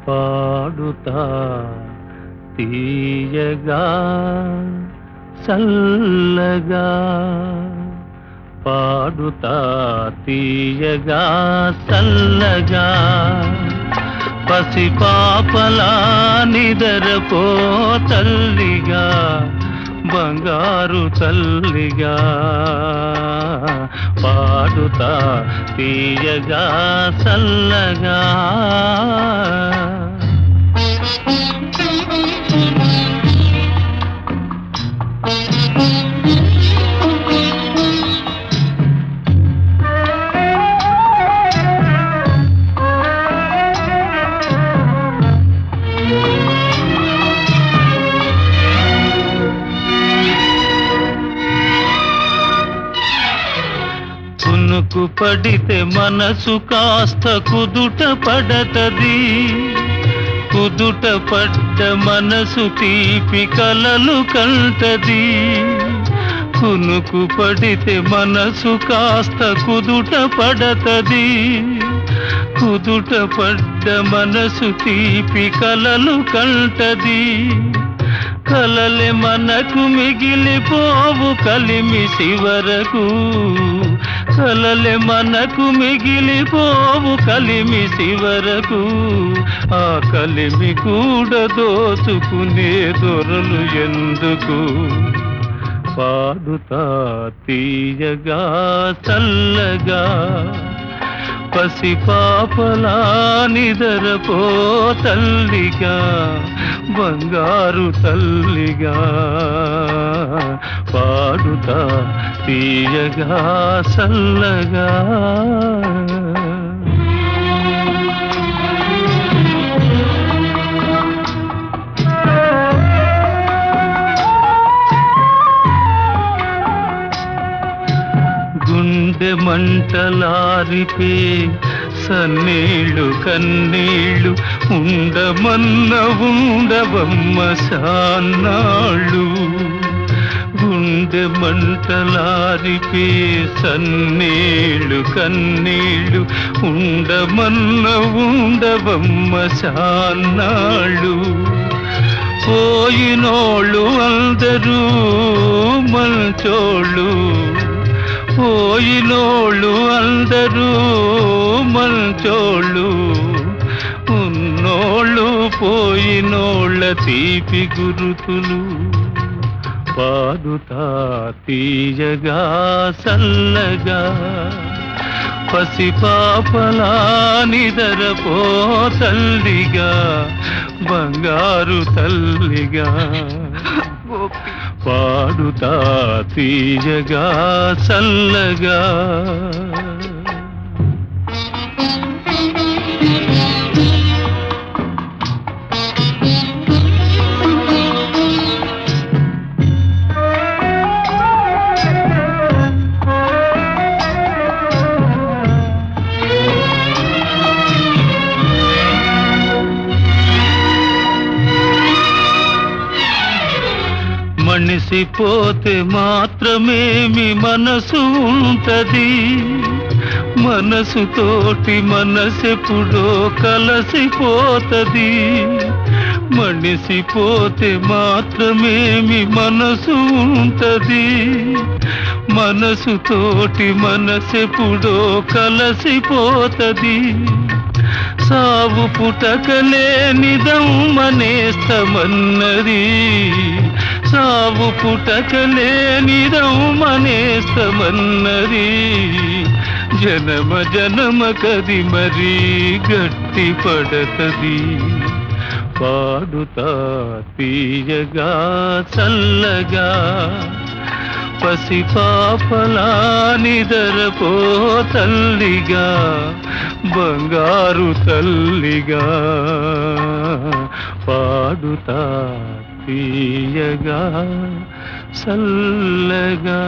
పాడుతా తీయగా చల్లగా, పాడుతా తీయగా చల్లగా, పసిపాపలా నిదరపో తల్లిగా, బంగారు తల్లిగా, పాడుతా తీయగా చల్లగా. కునుకు పడితే మనసు కాస్త కుదుట పడతది, కుదుట పడ్డ మనసు తీపి కలలు కంటది. కునుకు పడితే మనసు కాస్త కుదుట పడతది, కుదుట పడ్డ మనసు తీపి కలలు కంటది. కలలే మనకు మిగిలిపోవు కలిమిసి వరకు, కలలే మనకు మిగిలిపోవు కలిమిసి వరకు. ఆ కలిమి కూడా దోచుకునే దొరలు ఎందుకు? పాడుతా తీయగా చల్లగా, పసిపాపలా నిదరపో తల్లిగా, బంగారు తల్లిగా, పాడుతా తీయగా చల్లగా. గుండె మంటలారిపే సన్నీళ్ళు కన్నీళ్ళు, ఉండమన్న ఉండవమ్మ సాన్నాళ్ళు. గుండె మంటలారిపే సన్నీళ్ళు కన్నీళ్ళు, ఉండమన్న ఉండవమ్మ సాన్నాళ్ళు. పోయినోళ్ళు అందరూ మంచోళ్ళు, పోయినోళ్ళు అందరూ మంచోళ్ళు. ఉన్నోళ్ళు పోయినోళ్ళ తీపి గురుతులు, పాడుతా తీయగా చల్లగా, పసిపాపలా నిదరపో తల్లిగా, బంగారు తల్లిగా, పాడుతా తీయగా చల్లగా. మనిసిపోతే మాత్రమేమి మనసు ఉంటది, మనసుతోటి మనసెప్పుడో కలసిపోతది. మనిసిపోతే మాత్రమేమి మనసు ఉంటది, మనసుతోటి మనసెప్పుడో కలసిపోతది. సావు పుటకలే నిదమ్మనేస్తమన్నది, సావు పుటకలే నిదమ్మనేస్తమన్నది. జనమ జనమ కది మరీ గట్టి పడతది, పాడుతా తీయగా చల్లగా, పసిపాపలా నిదరపో తల్లిగా, బంగారు తల్లిగా, పాడుతా తీయగా చల్లగా.